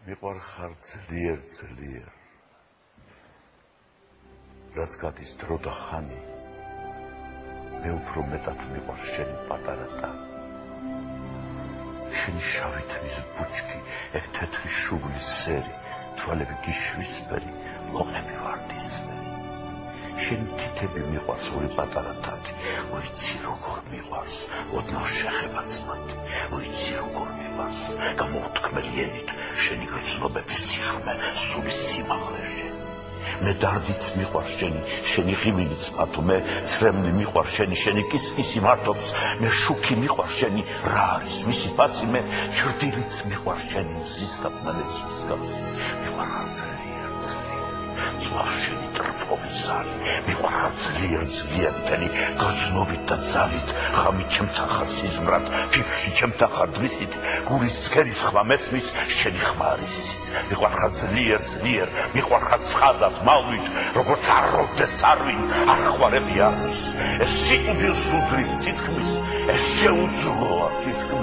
მიყვარხარ ძლიერ ძლიერ რაც გადის დრო და ხანი მე უფრო მეტად მიყვარს შენი პატარა ტანი შენი შავი თმის ბუჩქი ეგ თეთრი შუბლის სერი თვალები გიშვისფერი ლომები ვარდისფერი შენი თითები მიყვარს ორი პატარა თათი ვიცი როგორ მიყვარს ოდნავ შეხებაც მათი ვიცი როგორ მიყვარს გამოუთქმელიანით შენი გრძნობების სიხმე სულის სიმაღლეში მე დარდიც მიყვარს შენი ღიმილიც მათო მე ცრემლი მიყვარს შენი კისკისი მართობს მე შუქი მიყვარს შენი რა არის მისი ფასი მე ჭრდილიც მიყვარს შენი მზის და მალეცის გამოსი მიყვარხარ ძლიერ ძლიერ ძვახ შენი ტრფოვი ზალი მიყვარხარ ძლიერ ძლიერ მთელი გრძნობით და ძალით ხამით ჩემთან ხარ სიზმრად ფიქრში ჩემთან ხარ დღისით გულის ცქერის ხმა მესმის შენი ხმა არის ისიც მიყვარხარ ძლიერ ძლიერ მიყვარხარ ცხადად მალვით როგორც არ როდეს არვინ ახوارები არის ეს სიკვდილს უდრის თითქმის ეს შეუძლოა თითქმის